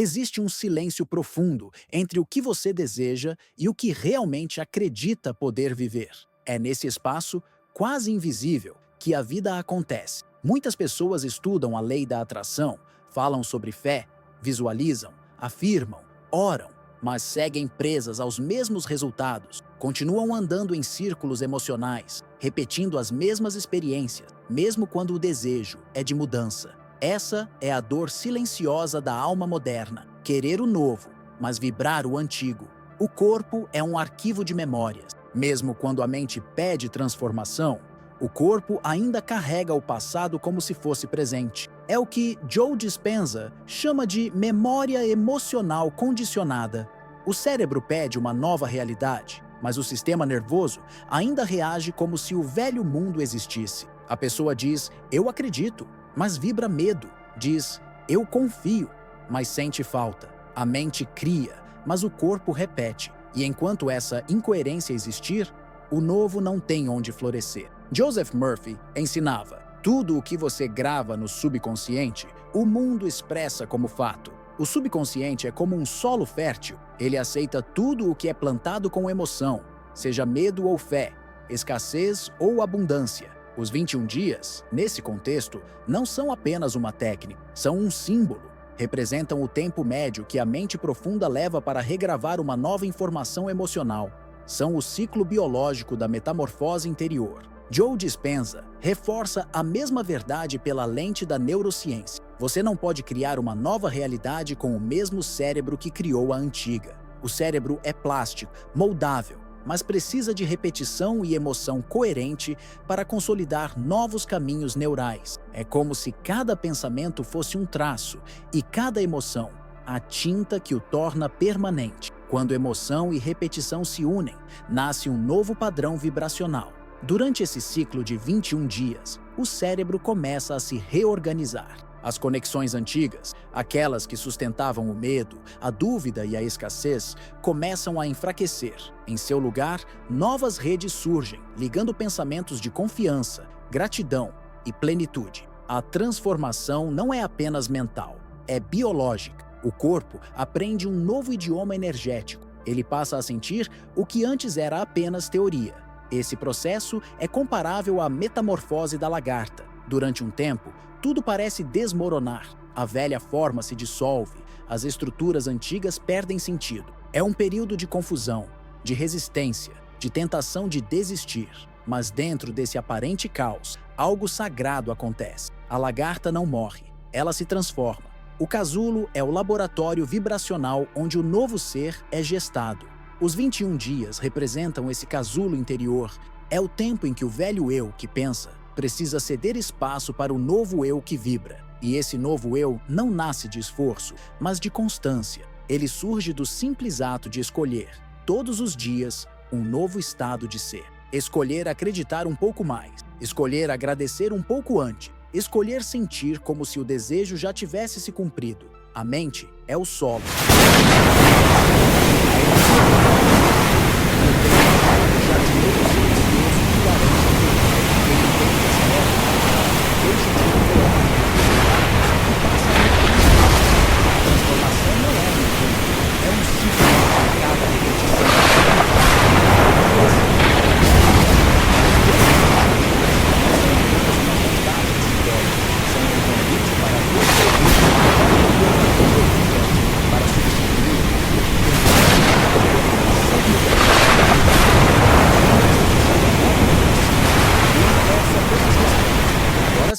existe um silêncio profundo entre o que você deseja e o que realmente acredita poder viver. É nesse espaço, quase invisível, que a vida acontece. Muitas pessoas estudam a lei da atração, falam sobre fé, visualizam, afirmam, oram, mas seguem presas aos mesmos resultados, continuam andando em círculos emocionais, repetindo as mesmas experiências, mesmo quando o desejo é de mudança. Essa é a dor silenciosa da alma moderna, querer o novo, mas vibrar o antigo. O corpo é um arquivo de memórias. Mesmo quando a mente pede transformação, o corpo ainda carrega o passado como se fosse presente. É o que Joe Dispenza chama de memória emocional condicionada. O cérebro pede uma nova realidade, mas o sistema nervoso ainda reage como se o velho mundo existisse. A pessoa diz, eu acredito, mas vibra medo. Diz, eu confio, mas sente falta. A mente cria, mas o corpo repete. E enquanto essa incoerência existir, o novo não tem onde florescer. Joseph Murphy ensinava, tudo o que você grava no subconsciente, o mundo expressa como fato. O subconsciente é como um solo fértil. Ele aceita tudo o que é plantado com emoção, seja medo ou fé, escassez ou abundância. Os 21 dias, nesse contexto, não são apenas uma técnica, são um símbolo. Representam o tempo médio que a mente profunda leva para regravar uma nova informação emocional. São o ciclo biológico da metamorfose interior. Joe Dispenza reforça a mesma verdade pela lente da neurociência. Você não pode criar uma nova realidade com o mesmo cérebro que criou a antiga. O cérebro é plástico, moldável, mas precisa de repetição e emoção coerente para consolidar novos caminhos neurais. É como se cada pensamento fosse um traço e cada emoção, a tinta que o torna permanente. Quando emoção e repetição se unem, nasce um novo padrão vibracional. Durante esse ciclo de 21 dias, o cérebro começa a se reorganizar. As conexões antigas, aquelas que sustentavam o medo, a dúvida e a escassez, começam a enfraquecer. Em seu lugar, novas redes surgem, ligando pensamentos de confiança, gratidão e plenitude. A transformação não é apenas mental, é biológica. O corpo aprende um novo idioma energético. Ele passa a sentir o que antes era apenas teoria. Esse processo é comparável à metamorfose da lagarta. Durante um tempo, tudo parece desmoronar. A velha forma se dissolve, as estruturas antigas perdem sentido. É um período de confusão, de resistência, de tentação de desistir. Mas dentro desse aparente caos, algo sagrado acontece. A lagarta não morre, ela se transforma. O casulo é o laboratório vibracional onde o novo ser é gestado. Os 21 dias representam esse casulo interior. É o tempo em que o velho eu que pensa precisa ceder espaço para o novo eu que vibra. E esse novo eu não nasce de esforço, mas de constância. Ele surge do simples ato de escolher, todos os dias, um novo estado de ser. Escolher acreditar um pouco mais, escolher agradecer um pouco antes, escolher sentir como se o desejo já tivesse se cumprido. A mente é o solo.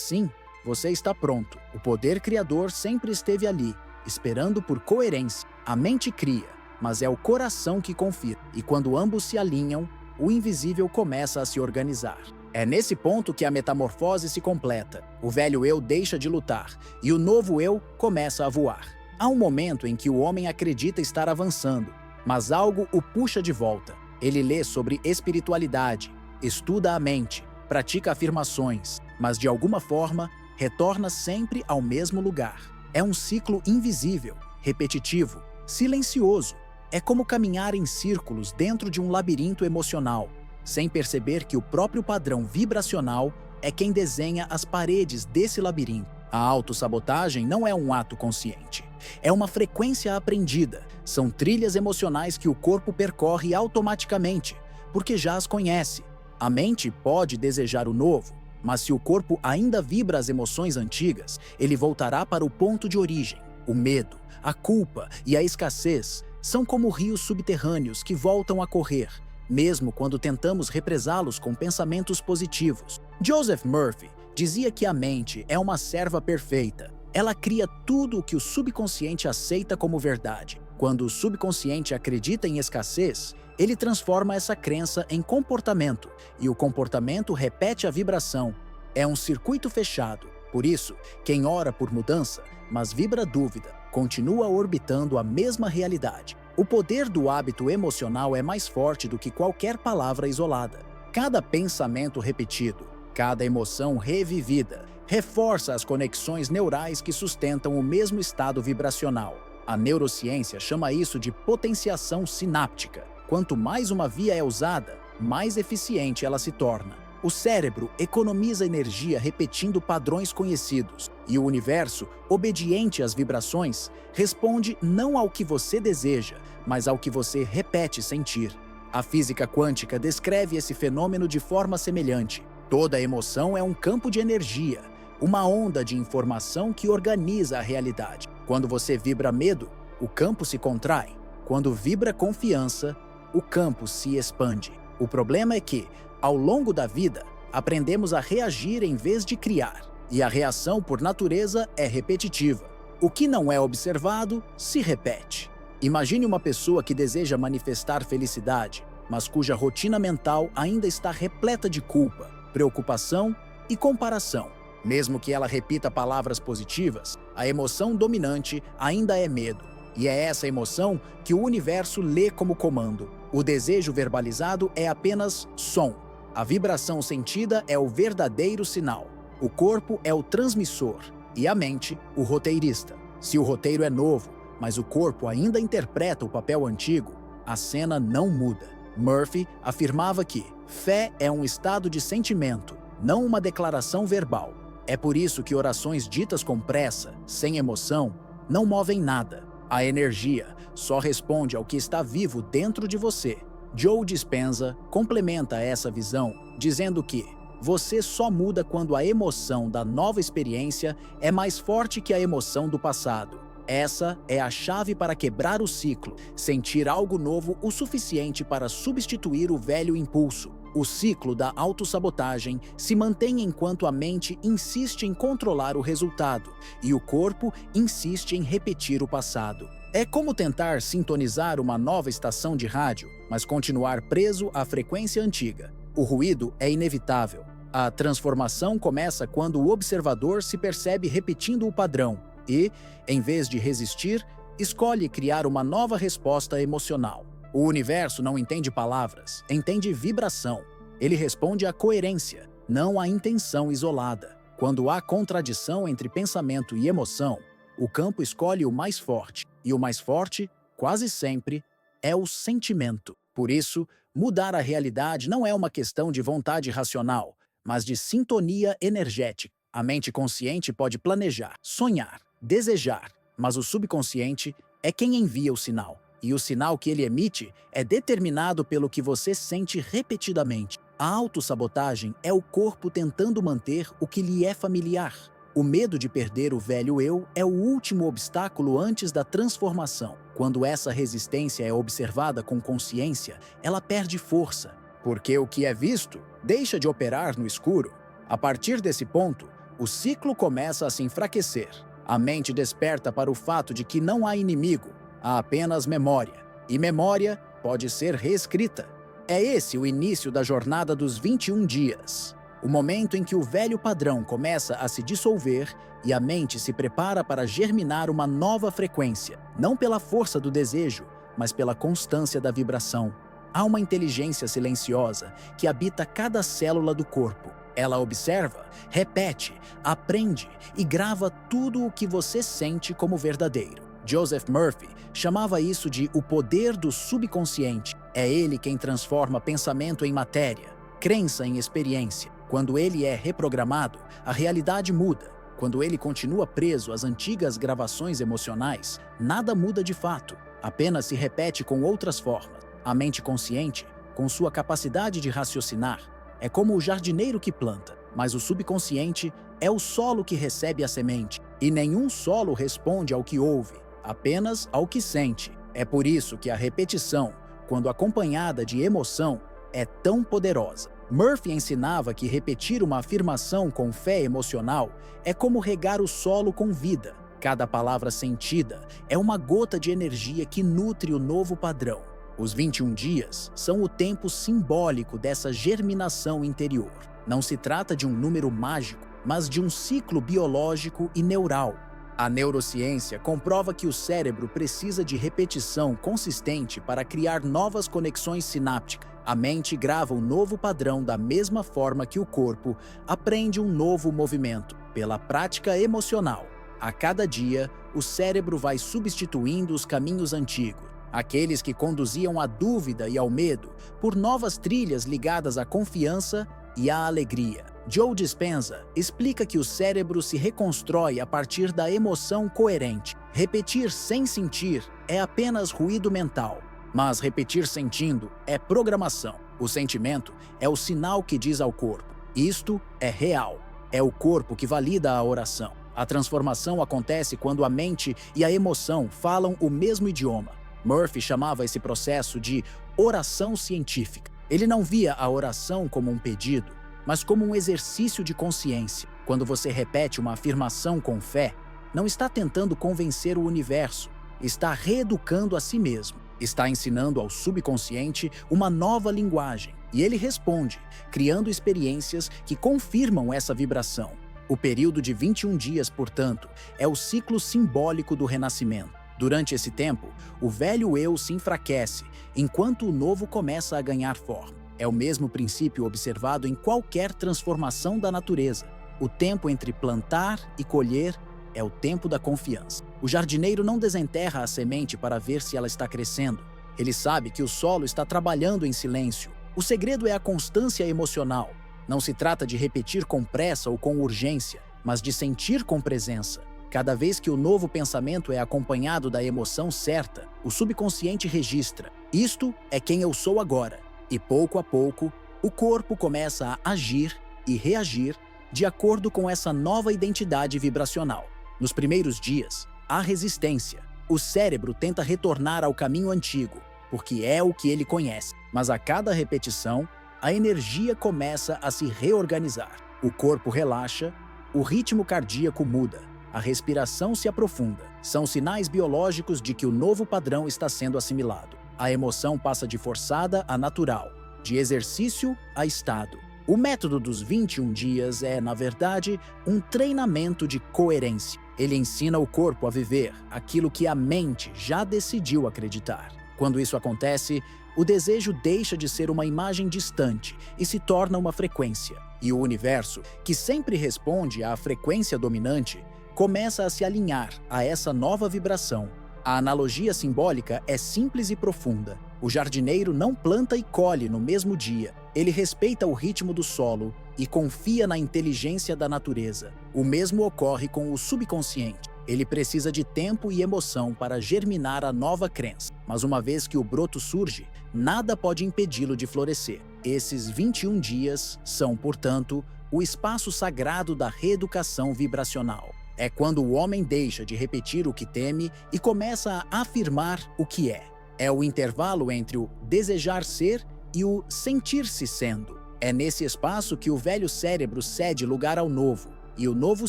Sim, você está pronto. O poder criador sempre esteve ali, esperando por coerência. A mente cria, mas é o coração que confia. E quando ambos se alinham, o invisível começa a se organizar. É nesse ponto que a metamorfose se completa. O velho eu deixa de lutar e o novo eu começa a voar. Há um momento em que o homem acredita estar avançando, mas algo o puxa de volta. Ele lê sobre espiritualidade, estuda a mente, pratica afirmações, mas de alguma forma retorna sempre ao mesmo lugar. É um ciclo invisível, repetitivo, silencioso. É como caminhar em círculos dentro de um labirinto emocional, sem perceber que o próprio padrão vibracional é quem desenha as paredes desse labirinto. A autossabotagem não é um ato consciente. É uma frequência aprendida. São trilhas emocionais que o corpo percorre automaticamente, porque já as conhece. A mente pode desejar o novo, mas se o corpo ainda vibra as emoções antigas, ele voltará para o ponto de origem. O medo, a culpa e a escassez são como rios subterrâneos que voltam a correr, mesmo quando tentamos represá-los com pensamentos positivos. Joseph Murphy dizia que a mente é uma serva perfeita. Ela cria tudo o que o subconsciente aceita como verdade. Quando o subconsciente acredita em escassez, ele transforma essa crença em comportamento, e o comportamento repete a vibração. É um circuito fechado. Por isso, quem ora por mudança, mas vibra dúvida, continua orbitando a mesma realidade. O poder do hábito emocional é mais forte do que qualquer palavra isolada. Cada pensamento repetido, cada emoção revivida, reforça as conexões neurais que sustentam o mesmo estado vibracional. A neurociência chama isso de potenciação sináptica. Quanto mais uma via é usada, mais eficiente ela se torna. O cérebro economiza energia repetindo padrões conhecidos, e o universo, obediente às vibrações, responde não ao que você deseja, mas ao que você repete sentir. A física quântica descreve esse fenômeno de forma semelhante. Toda emoção é um campo de energia, uma onda de informação que organiza a realidade. Quando você vibra medo, o campo se contrai. Quando vibra confiança, o campo se expande. O problema é que, ao longo da vida, aprendemos a reagir em vez de criar. E a reação, por natureza, é repetitiva. O que não é observado, se repete. Imagine uma pessoa que deseja manifestar felicidade, mas cuja rotina mental ainda está repleta de culpa, preocupação e comparação. Mesmo que ela repita palavras positivas, a emoção dominante ainda é medo. E é essa emoção que o universo lê como comando. O desejo verbalizado é apenas som. A vibração sentida é o verdadeiro sinal. O corpo é o transmissor e a mente, o roteirista. Se o roteiro é novo, mas o corpo ainda interpreta o papel antigo, a cena não muda. Murphy afirmava que fé é um estado de sentimento, não uma declaração verbal. É por isso que orações ditas com pressa, sem emoção, não movem nada. A energia só responde ao que está vivo dentro de você. Joe Dispenza complementa essa visão, dizendo que você só muda quando a emoção da nova experiência é mais forte que a emoção do passado. Essa é a chave para quebrar o ciclo, sentir algo novo o suficiente para substituir o velho impulso. O ciclo da autossabotagem se mantém enquanto a mente insiste em controlar o resultado e o corpo insiste em repetir o passado. É como tentar sintonizar uma nova estação de rádio, mas continuar preso à frequência antiga. O ruído é inevitável. A transformação começa quando o observador se percebe repetindo o padrão e, em vez de resistir, escolhe criar uma nova resposta emocional. O universo não entende palavras, entende vibração. Ele responde à coerência, não à intenção isolada. Quando há contradição entre pensamento e emoção, o campo escolhe o mais forte, e o mais forte, quase sempre, é o sentimento. Por isso, mudar a realidade não é uma questão de vontade racional, mas de sintonia energética. A mente consciente pode planejar, sonhar, desejar, mas o subconsciente é quem envia o sinal. E o sinal que ele emite é determinado pelo que você sente repetidamente. A autossabotagem é o corpo tentando manter o que lhe é familiar. O medo de perder o velho eu é o último obstáculo antes da transformação. Quando essa resistência é observada com consciência, ela perde força, porque o que é visto deixa de operar no escuro. A partir desse ponto, o ciclo começa a se enfraquecer. A mente desperta para o fato de que não há inimigo, há apenas memória. E memória pode ser reescrita. É esse o início da jornada dos 21 dias. O momento em que o velho padrão começa a se dissolver e a mente se prepara para germinar uma nova frequência, não pela força do desejo, mas pela constância da vibração. Há uma inteligência silenciosa que habita cada célula do corpo. Ela observa, repete, aprende e grava tudo o que você sente como verdadeiro. Joseph Murphy chamava isso de o poder do subconsciente. É ele quem transforma pensamento em matéria, crença em experiência. Quando ele é reprogramado, a realidade muda. Quando ele continua preso às antigas gravações emocionais, nada muda de fato, apenas se repete com outras formas. A mente consciente, com sua capacidade de raciocinar, é como o jardineiro que planta, mas o subconsciente é o solo que recebe a semente, e nenhum solo responde ao que ouve, apenas ao que sente. É por isso que a repetição, quando acompanhada de emoção, é tão poderosa. Murphy ensinava que repetir uma afirmação com fé emocional é como regar o solo com vida. Cada palavra sentida é uma gota de energia que nutre o novo padrão. Os 21 dias são o tempo simbólico dessa germinação interior. Não se trata de um número mágico, mas de um ciclo biológico e neural. A neurociência comprova que o cérebro precisa de repetição consistente para criar novas conexões sinápticas. A mente grava um novo padrão da mesma forma que o corpo aprende um novo movimento, pela prática emocional. A cada dia, o cérebro vai substituindo os caminhos antigos, aqueles que conduziam à dúvida e ao medo, por novas trilhas ligadas à confiança e à alegria. Joe Dispenza explica que o cérebro se reconstrói a partir da emoção coerente. Repetir sem sentir é apenas ruído mental, mas repetir sentindo é programação. O sentimento é o sinal que diz ao corpo: isto é real. É o corpo que valida a oração. A transformação acontece quando a mente e a emoção falam o mesmo idioma. Murphy chamava esse processo de oração científica. Ele não via a oração como um pedido, mas como um exercício de consciência. Quando você repete uma afirmação com fé, não está tentando convencer o universo, está reeducando a si mesmo, está ensinando ao subconsciente uma nova linguagem, e ele responde, criando experiências que confirmam essa vibração. O período de 21 dias, portanto, é o ciclo simbólico do renascimento. Durante esse tempo, o velho eu se enfraquece, enquanto o novo começa a ganhar forma. É o mesmo princípio observado em qualquer transformação da natureza. O tempo entre plantar e colher é o tempo da confiança. O jardineiro não desenterra a semente para ver se ela está crescendo. Ele sabe que o solo está trabalhando em silêncio. O segredo é a constância emocional. Não se trata de repetir com pressa ou com urgência, mas de sentir com presença. Cada vez que o novo pensamento é acompanhado da emoção certa, o subconsciente registra: isto é quem eu sou agora. E pouco a pouco, o corpo começa a agir e reagir de acordo com essa nova identidade vibracional. Nos primeiros dias, há resistência. O cérebro tenta retornar ao caminho antigo, porque é o que ele conhece. Mas a cada repetição, a energia começa a se reorganizar. O corpo relaxa, o ritmo cardíaco muda, a respiração se aprofunda. São sinais biológicos de que o novo padrão está sendo assimilado. A emoção passa de forçada a natural, de exercício a estado. O método dos 21 dias é, na verdade, um treinamento de coerência. Ele ensina o corpo a viver aquilo que a mente já decidiu acreditar. Quando isso acontece, o desejo deixa de ser uma imagem distante e se torna uma frequência. E o universo, que sempre responde à frequência dominante, começa a se alinhar a essa nova vibração. A analogia simbólica é simples e profunda. O jardineiro não planta e colhe no mesmo dia. Ele respeita o ritmo do solo e confia na inteligência da natureza. O mesmo ocorre com o subconsciente. Ele precisa de tempo e emoção para germinar a nova crença. Mas uma vez que o broto surge, nada pode impedi-lo de florescer. Esses 21 dias são, portanto, o espaço sagrado da reeducação vibracional. É quando o homem deixa de repetir o que teme e começa a afirmar o que é. É o intervalo entre o desejar ser e o sentir-se sendo. É nesse espaço que o velho cérebro cede lugar ao novo, e o novo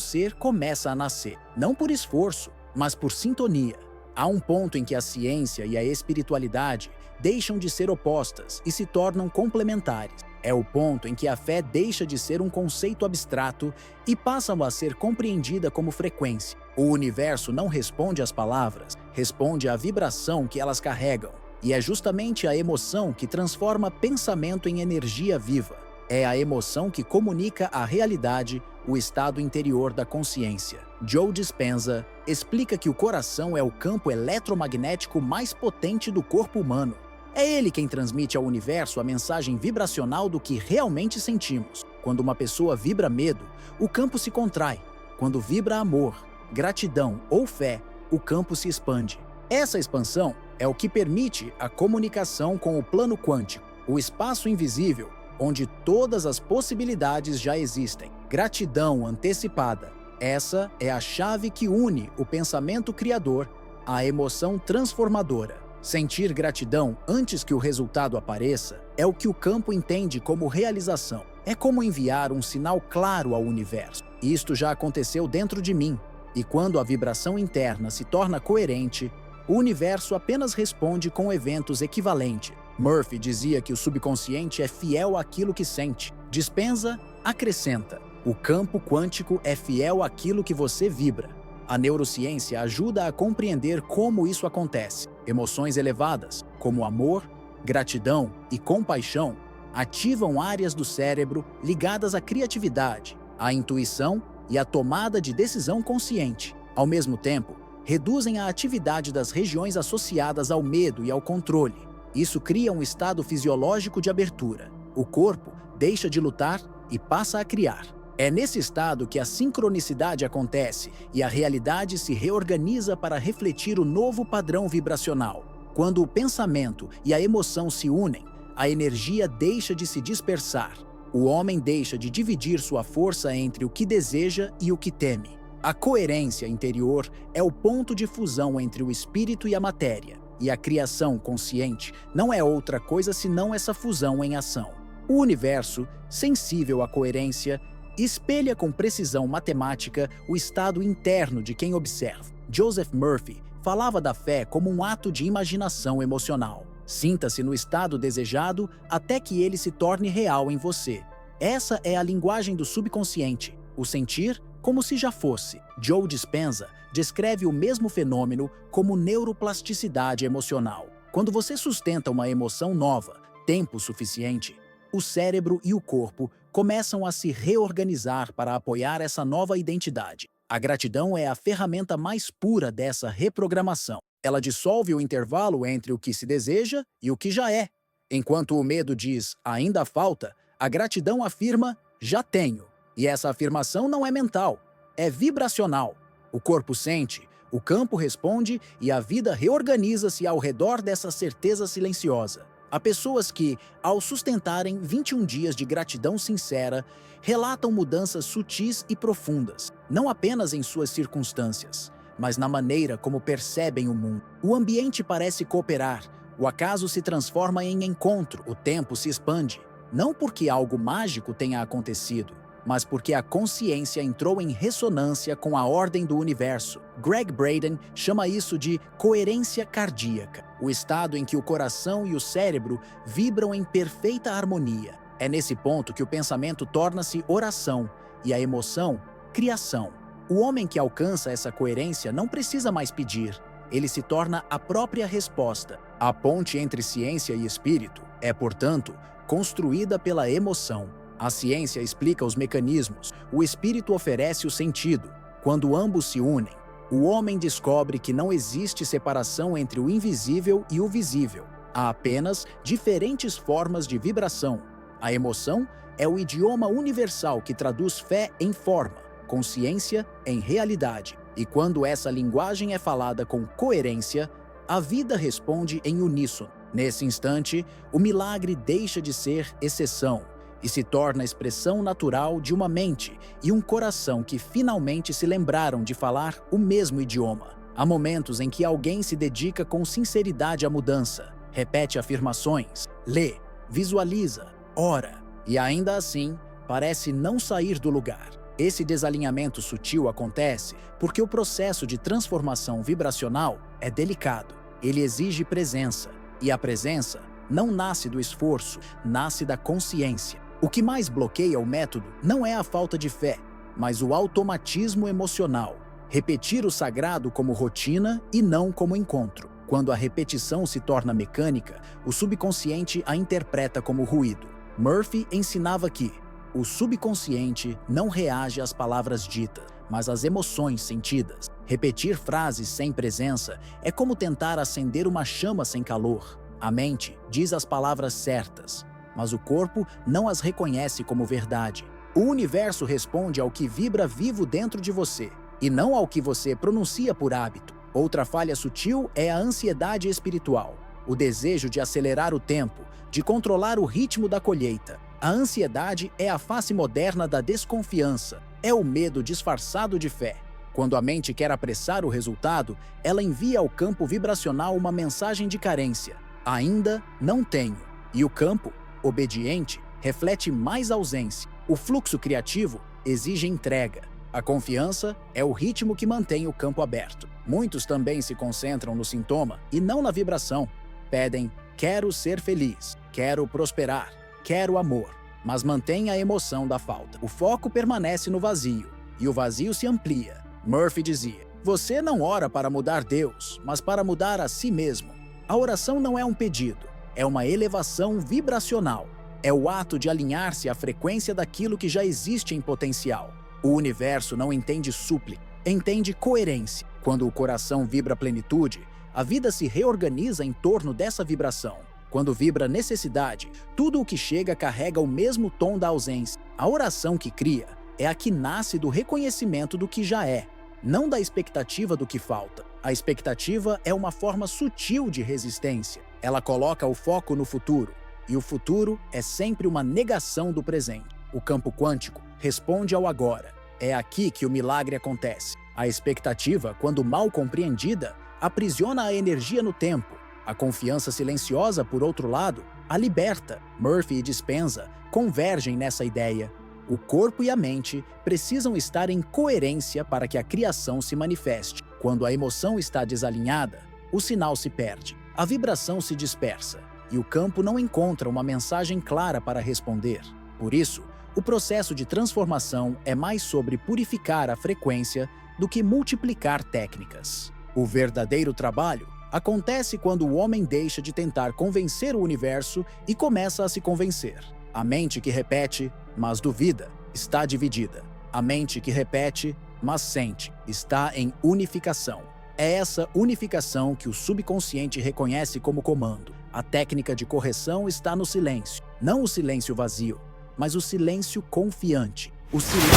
ser começa a nascer, não por esforço, mas por sintonia. Há um ponto em que a ciência e a espiritualidade deixam de ser opostas e se tornam complementares. É o ponto em que a fé deixa de ser um conceito abstrato e passa a ser compreendida como frequência. O universo não responde às palavras, responde à vibração que elas carregam. E é justamente a emoção que transforma pensamento em energia viva. É a emoção que comunica a realidade, o estado interior da consciência. Joe Dispenza explica que o coração é o campo eletromagnético mais potente do corpo humano. É ele quem transmite ao universo a mensagem vibracional do que realmente sentimos. Quando uma pessoa vibra medo, o campo se contrai. Quando vibra amor, gratidão ou fé, o campo se expande. Essa expansão é o que permite a comunicação com o plano quântico, o espaço invisível, onde todas as possibilidades já existem. Gratidão antecipada. Essa é a chave que une o pensamento criador à emoção transformadora. Sentir gratidão antes que o resultado apareça é o que o campo entende como realização. É como enviar um sinal claro ao universo. Isto já aconteceu dentro de mim, e quando a vibração interna se torna coerente, o universo apenas responde com eventos equivalentes. Murphy dizia que o subconsciente é fiel àquilo que sente. Dispenza acrescenta: o campo quântico é fiel àquilo que você vibra. A neurociência ajuda a compreender como isso acontece. Emoções elevadas, como amor, gratidão e compaixão, ativam áreas do cérebro ligadas à criatividade, à intuição e à tomada de decisão consciente. Ao mesmo tempo, reduzem a atividade das regiões associadas ao medo e ao controle. Isso cria um estado fisiológico de abertura. O corpo deixa de lutar e passa a criar. É nesse estado que a sincronicidade acontece e a realidade se reorganiza para refletir o novo padrão vibracional. Quando o pensamento e a emoção se unem, a energia deixa de se dispersar. O homem deixa de dividir sua força entre o que deseja e o que teme. A coerência interior é o ponto de fusão entre o espírito e a matéria, e a criação consciente não é outra coisa senão essa fusão em ação. O universo, sensível à coerência, espelha com precisão matemática o estado interno de quem observa. Joseph Murphy falava da fé como um ato de imaginação emocional. Sinta-se no estado desejado até que ele se torne real em você. Essa é a linguagem do subconsciente, o sentir como se já fosse. Joe Dispenza descreve o mesmo fenômeno como neuroplasticidade emocional. Quando você sustenta uma emoção nova, tempo suficiente, o cérebro e o corpo começam a se reorganizar para apoiar essa nova identidade. A gratidão é a ferramenta mais pura dessa reprogramação. Ela dissolve o intervalo entre o que se deseja e o que já é. Enquanto o medo diz ainda falta, a gratidão afirma já tenho. E essa afirmação não é mental, é vibracional. O corpo sente, o campo responde e a vida reorganiza-se ao redor dessa certeza silenciosa. Há pessoas que, ao sustentarem 21 dias de gratidão sincera, relatam mudanças sutis e profundas, não apenas em suas circunstâncias, mas na maneira como percebem o mundo. O ambiente parece cooperar, o acaso se transforma em encontro, o tempo se expande, não porque algo mágico tenha acontecido, mas porque a consciência entrou em ressonância com a ordem do universo. Greg Braden chama isso de coerência cardíaca, o estado em que o coração e o cérebro vibram em perfeita harmonia. É nesse ponto que o pensamento torna-se oração e a emoção, criação. O homem que alcança essa coerência não precisa mais pedir, ele se torna a própria resposta. A ponte entre ciência e espírito é, portanto, construída pela emoção. A ciência explica os mecanismos, o espírito oferece o sentido. Quando ambos se unem, o homem descobre que não existe separação entre o invisível e o visível. Há apenas diferentes formas de vibração. A emoção é o idioma universal que traduz fé em forma, consciência em realidade. E quando essa linguagem é falada com coerência, a vida responde em uníssono. Nesse instante, o milagre deixa de ser exceção e se torna a expressão natural de uma mente e um coração que finalmente se lembraram de falar o mesmo idioma. Há momentos em que alguém se dedica com sinceridade à mudança, repete afirmações, lê, visualiza, ora, e ainda assim parece não sair do lugar. Esse desalinhamento sutil acontece porque o processo de transformação vibracional é delicado. Ele exige presença, e a presença não nasce do esforço, nasce da consciência. O que mais bloqueia o método não é a falta de fé, mas o automatismo emocional. Repetir o sagrado como rotina e não como encontro. Quando a repetição se torna mecânica, o subconsciente a interpreta como ruído. Murphy ensinava que o subconsciente não reage às palavras ditas, mas às emoções sentidas. Repetir frases sem presença é como tentar acender uma chama sem calor. A mente diz as palavras certas, mas o corpo não as reconhece como verdade. O universo responde ao que vibra vivo dentro de você, e não ao que você pronuncia por hábito. Outra falha sutil é a ansiedade espiritual, o desejo de acelerar o tempo, de controlar o ritmo da colheita. A ansiedade é a face moderna da desconfiança, é o medo disfarçado de fé. Quando a mente quer apressar o resultado, ela envia ao campo vibracional uma mensagem de carência. Ainda não tenho. E o campo, obediente, reflete mais ausência. O fluxo criativo exige entrega. A confiança é o ritmo que mantém o campo aberto. Muitos também se concentram no sintoma e não na vibração. Pedem, quero ser feliz, quero prosperar, quero amor, mas mantém a emoção da falta. O foco permanece no vazio, e o vazio se amplia. Murphy dizia, você não ora para mudar Deus, mas para mudar a si mesmo. A oração não é um pedido, é uma elevação vibracional. É o ato de alinhar-se à frequência daquilo que já existe em potencial. O universo não entende súplica, entende coerência. Quando o coração vibra plenitude, a vida se reorganiza em torno dessa vibração. Quando vibra necessidade, tudo o que chega carrega o mesmo tom da ausência. A oração que cria é a que nasce do reconhecimento do que já é, não da expectativa do que falta. A expectativa é uma forma sutil de resistência. Ela coloca o foco no futuro, e o futuro é sempre uma negação do presente. O campo quântico responde ao agora. É aqui que o milagre acontece. A expectativa, quando mal compreendida, aprisiona a energia no tempo. A confiança silenciosa, por outro lado, a liberta. Murphy e Dispenza convergem nessa ideia. O corpo e a mente precisam estar em coerência para que a criação se manifeste. Quando a emoção está desalinhada, o sinal se perde, a vibração se dispersa e o campo não encontra uma mensagem clara para responder. Por isso, o processo de transformação é mais sobre purificar a frequência do que multiplicar técnicas. O verdadeiro trabalho acontece quando o homem deixa de tentar convencer o universo e começa a se convencer. A mente que repete, mas duvida, está dividida. A mente que repete, mas sente, está em unificação. É essa unificação que o subconsciente reconhece como comando. A técnica de correção está no silêncio. Não o silêncio vazio, mas o silêncio confiante. O silêncio...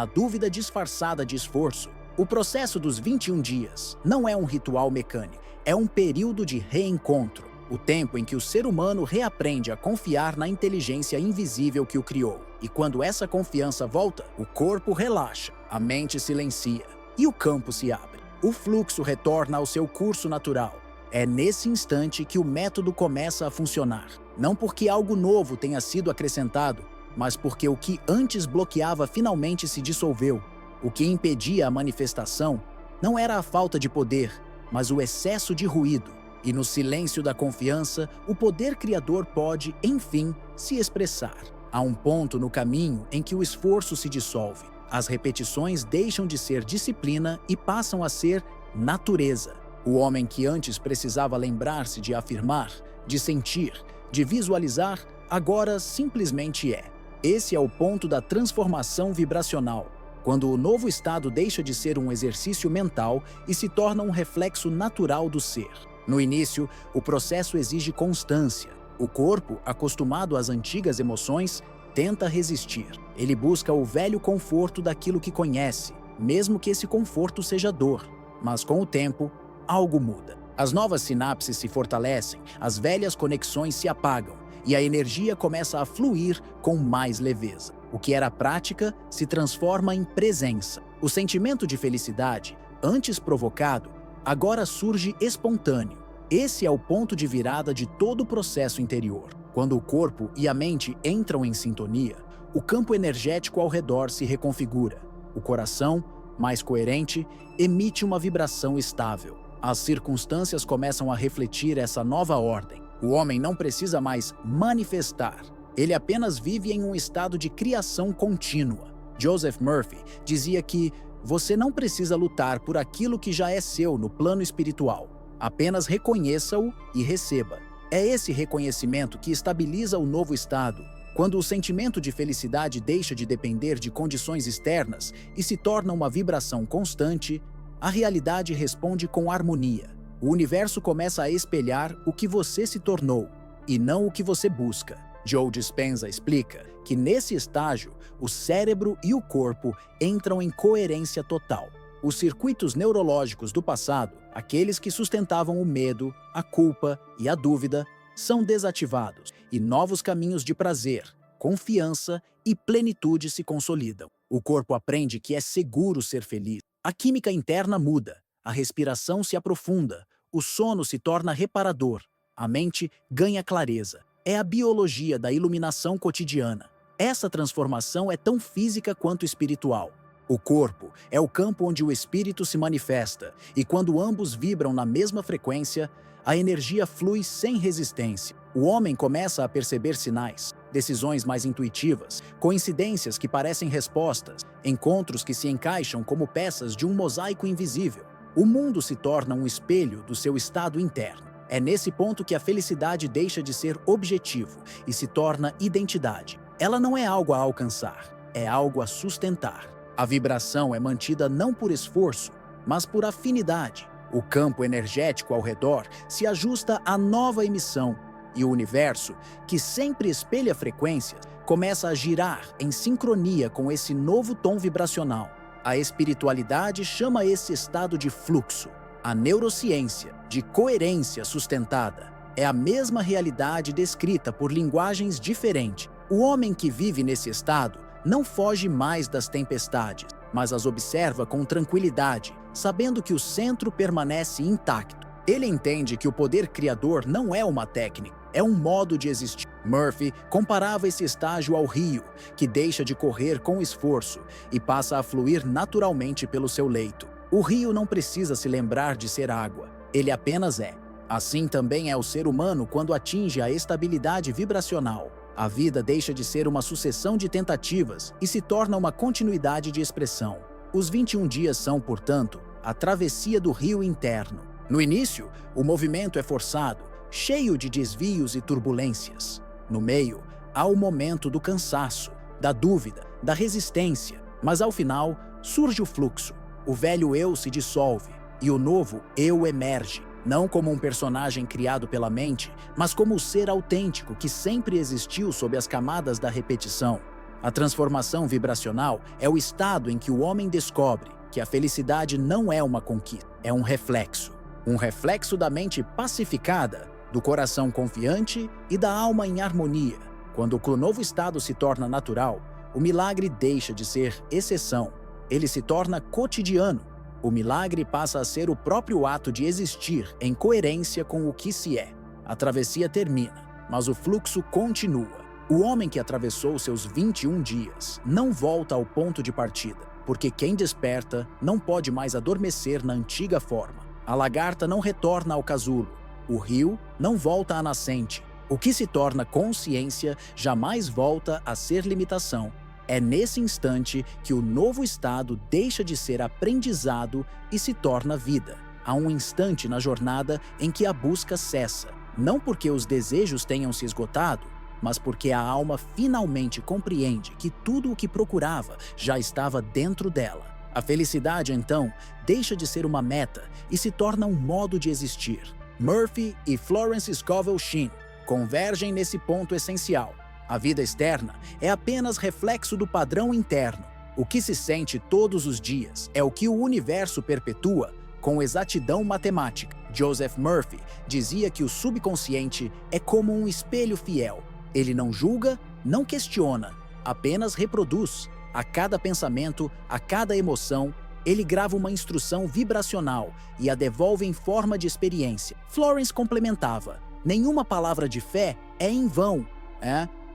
Na dúvida disfarçada de esforço, o processo dos 21 dias não é um ritual mecânico, é um período de reencontro, o tempo em que o ser humano reaprende a confiar na inteligência invisível que o criou. E quando essa confiança volta, o corpo relaxa, a mente silencia e o campo se abre. O fluxo retorna ao seu curso natural. É nesse instante que o método começa a funcionar, não porque algo novo tenha sido acrescentado, mas porque o que antes bloqueava finalmente se dissolveu. O que impedia a manifestação não era a falta de poder, mas o excesso de ruído. E no silêncio da confiança, o poder criador pode, enfim, se expressar. Há um ponto no caminho em que o esforço se dissolve. As repetições deixam de ser disciplina e passam a ser natureza. O homem que antes precisava lembrar-se de afirmar, de sentir, de visualizar, agora simplesmente é. Esse é o ponto da transformação vibracional, quando o novo estado deixa de ser um exercício mental e se torna um reflexo natural do ser. No início, o processo exige constância. O corpo, acostumado às antigas emoções, tenta resistir. Ele busca o velho conforto daquilo que conhece, mesmo que esse conforto seja dor. Mas com o tempo, algo muda. As novas sinapses se fortalecem, as velhas conexões se apagam, e a energia começa a fluir com mais leveza. O que era prática se transforma em presença. O sentimento de felicidade, antes provocado, agora surge espontâneo. Esse é o ponto de virada de todo o processo interior. Quando o corpo e a mente entram em sintonia, o campo energético ao redor se reconfigura. O coração mais coerente, emite uma vibração estável. As circunstâncias começam a refletir essa nova ordem. O homem não precisa mais manifestar. Ele apenas vive em um estado de criação contínua. Joseph Murphy dizia que você não precisa lutar por aquilo que já é seu no plano espiritual. Apenas reconheça-o e receba. É esse reconhecimento que estabiliza o novo estado. Quando o sentimento de felicidade deixa de depender de condições externas e se torna uma vibração constante, a realidade responde com harmonia. O universo começa a espelhar o que você se tornou, e não o que você busca. Joe Dispenza explica que nesse estágio, o cérebro e o corpo entram em coerência total. Os circuitos neurológicos do passado, aqueles que sustentavam o medo, a culpa e a dúvida, são desativados e novos caminhos de prazer, confiança e plenitude se consolidam. O corpo aprende que é seguro ser feliz. A química interna muda, a respiração se aprofunda, o sono se torna reparador, a mente ganha clareza. É a biologia da iluminação cotidiana. Essa transformação é tão física quanto espiritual. O corpo é o campo onde o espírito se manifesta, e quando ambos vibram na mesma frequência, a energia flui sem resistência. O homem começa a perceber sinais, decisões mais intuitivas, coincidências que parecem respostas, encontros que se encaixam como peças de um mosaico invisível. O mundo se torna um espelho do seu estado interno. É nesse ponto que a felicidade deixa de ser objetivo e se torna identidade. Ela não é algo a alcançar, é algo a sustentar. A vibração é mantida não por esforço, mas por afinidade. O campo energético ao redor se ajusta à nova emissão e o universo, que sempre espelha frequências, começa a girar em sincronia com esse novo tom vibracional. A espiritualidade chama esse estado de fluxo. A neurociência, de coerência sustentada, é a mesma realidade descrita por linguagens diferentes. O homem que vive nesse estado não foge mais das tempestades, mas as observa com tranquilidade, sabendo que o centro permanece intacto. Ele entende que o poder criador não é uma técnica, é um modo de existir. Murphy comparava esse estágio ao rio, que deixa de correr com esforço e passa a fluir naturalmente pelo seu leito. O rio não precisa se lembrar de ser água, ele apenas é. Assim também é o ser humano quando atinge a estabilidade vibracional. A vida deixa de ser uma sucessão de tentativas e se torna uma continuidade de expressão. Os 21 dias são, portanto, a travessia do rio interno. No início, o movimento é forçado, cheio de desvios e turbulências. No meio, há o momento do cansaço, da dúvida, da resistência, mas ao final surge o fluxo. O velho eu se dissolve e o novo eu emerge, não como um personagem criado pela mente, mas como o ser autêntico que sempre existiu sob as camadas da repetição. A transformação vibracional é o estado em que o homem descobre que a felicidade não é uma conquista, é um reflexo. Um reflexo da mente pacificada, do coração confiante e da alma em harmonia. Quando o novo estado se torna natural, o milagre deixa de ser exceção. Ele se torna cotidiano. O milagre passa a ser o próprio ato de existir em coerência com o que se é. A travessia termina, mas o fluxo continua. O homem que atravessou seus 21 dias não volta ao ponto de partida, porque quem desperta não pode mais adormecer na antiga forma. A lagarta não retorna ao casulo. O rio não volta à nascente. O que se torna consciência jamais volta a ser limitação. É nesse instante que o novo estado deixa de ser aprendizado e se torna vida. Há um instante na jornada em que a busca cessa, não porque os desejos tenham se esgotado, mas porque a alma finalmente compreende que tudo o que procurava já estava dentro dela. A felicidade, então, deixa de ser uma meta e se torna um modo de existir. Murphy e Florence Scovel Shinn convergem nesse ponto essencial. A vida externa é apenas reflexo do padrão interno. O que se sente todos os dias é o que o universo perpetua com exatidão matemática. Joseph Murphy dizia que o subconsciente é como um espelho fiel. Ele não julga, não questiona, apenas reproduz. A cada pensamento, a cada emoção, ele grava uma instrução vibracional e a devolve em forma de experiência. Florence complementava: nenhuma palavra de fé é em vão.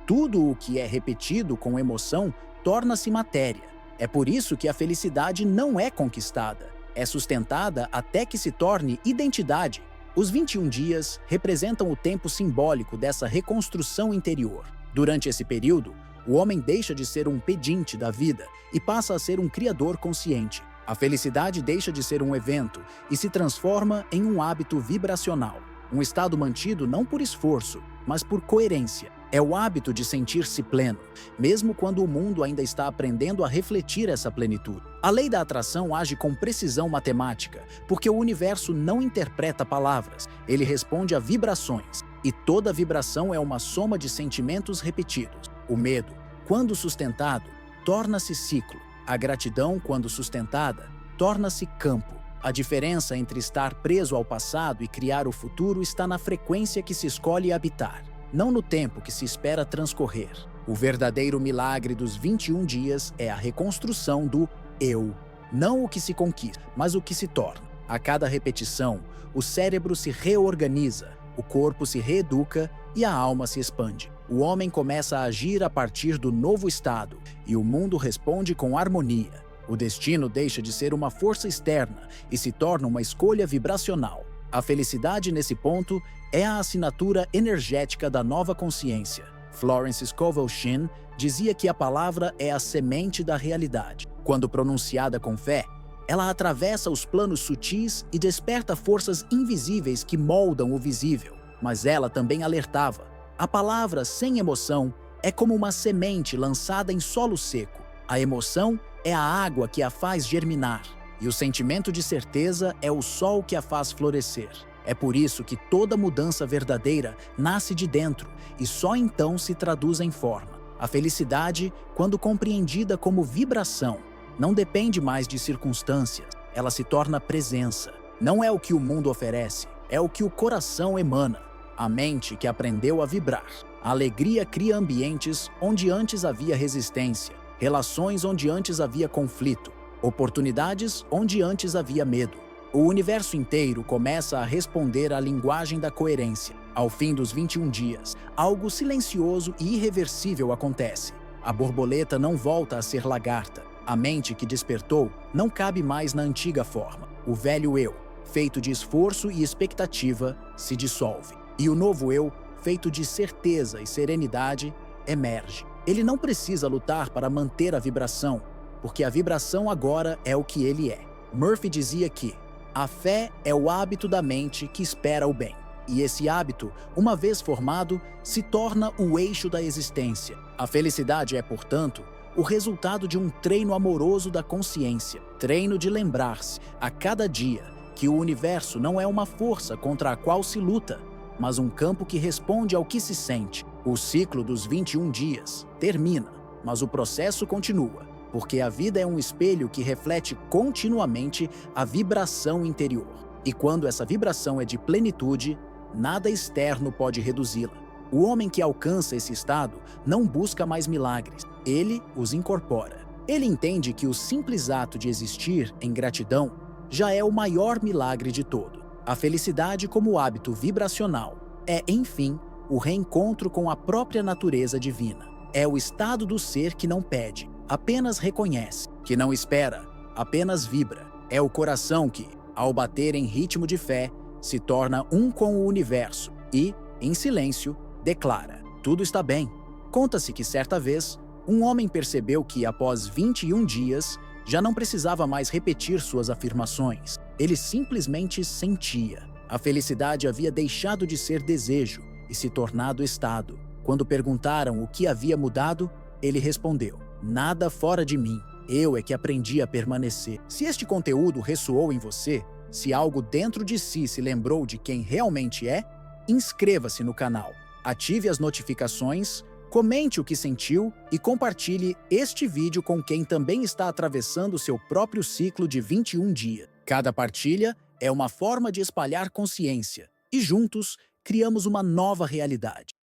Tudo o que é repetido com emoção torna-se matéria. É por isso que a felicidade não é conquistada, é sustentada até que se torne identidade. Os 21 dias representam o tempo simbólico dessa reconstrução interior. Durante esse período, o homem deixa de ser um pedinte da vida e passa a ser um criador consciente. A felicidade deixa de ser um evento e se transforma em um hábito vibracional, um estado mantido não por esforço, mas por coerência. É o hábito de sentir-se pleno, mesmo quando o mundo ainda está aprendendo a refletir essa plenitude. A lei da atração age com precisão matemática, porque o universo não interpreta palavras, ele responde a vibrações, e toda vibração é uma soma de sentimentos repetidos. O medo, quando sustentado, torna-se ciclo. A gratidão, quando sustentada, torna-se campo. A diferença entre estar preso ao passado e criar o futuro está na frequência que se escolhe habitar, não no tempo que se espera transcorrer. O verdadeiro milagre dos 21 dias é a reconstrução do eu. Não o que se conquista, mas o que se torna. A cada repetição, o cérebro se reorganiza, o corpo se reeduca e a alma se expande. O homem começa a agir a partir do novo estado e o mundo responde com harmonia. O destino deixa de ser uma força externa e se torna uma escolha vibracional. A felicidade nesse ponto é a assinatura energética da nova consciência. Florence Scovel Shinn dizia que a palavra é a semente da realidade. Quando pronunciada com fé, ela atravessa os planos sutis e desperta forças invisíveis que moldam o visível. Mas ela também alertava: a palavra sem emoção é como uma semente lançada em solo seco. A emoção é a água que a faz germinar, e o sentimento de certeza é o sol que a faz florescer. É por isso que toda mudança verdadeira nasce de dentro e só então se traduz em forma. A felicidade, quando compreendida como vibração, não depende mais de circunstâncias, ela se torna presença. Não é o que o mundo oferece, é o que o coração emana. A mente que aprendeu a vibrar. A alegria cria ambientes onde antes havia resistência, relações onde antes havia conflito, oportunidades onde antes havia medo. O universo inteiro começa a responder à linguagem da coerência. Ao fim dos 21 dias, algo silencioso e irreversível acontece. A borboleta não volta a ser lagarta. A mente que despertou não cabe mais na antiga forma. O velho eu, feito de esforço e expectativa, se dissolve. E o novo eu, feito de certeza e serenidade, emerge. Ele não precisa lutar para manter a vibração, porque a vibração agora é o que ele é. Murphy dizia que a fé é o hábito da mente que espera o bem. E esse hábito, uma vez formado, se torna o eixo da existência. A felicidade é, portanto, o resultado de um treino amoroso da consciência. Treino de lembrar-se, a cada dia, que o universo não é uma força contra a qual se luta, mas um campo que responde ao que se sente. O ciclo dos 21 dias termina, mas o processo continua, porque a vida é um espelho que reflete continuamente a vibração interior. E quando essa vibração é de plenitude, nada externo pode reduzi-la. O homem que alcança esse estado não busca mais milagres, ele os incorpora. Ele entende que o simples ato de existir em gratidão já é o maior milagre de todo. A felicidade como hábito vibracional é, enfim, o reencontro com a própria natureza divina. É o estado do ser que não pede, apenas reconhece, que não espera, apenas vibra. É o coração que, ao bater em ritmo de fé, se torna um com o universo e, em silêncio, declara: tudo está bem. Conta-se que certa vez, um homem percebeu que, após 21 dias, já não precisava mais repetir suas afirmações. Ele simplesmente sentia. A felicidade havia deixado de ser desejo e se tornado estado. Quando perguntaram o que havia mudado, ele respondeu: nada fora de mim. Eu é que aprendi a permanecer. Se este conteúdo ressoou em você, se algo dentro de si se lembrou de quem realmente é, inscreva-se no canal, ative as notificações, comente o que sentiu e compartilhe este vídeo com quem também está atravessando seu próprio ciclo de 21 dias. Cada partilha é uma forma de espalhar consciência e juntos criamos uma nova realidade.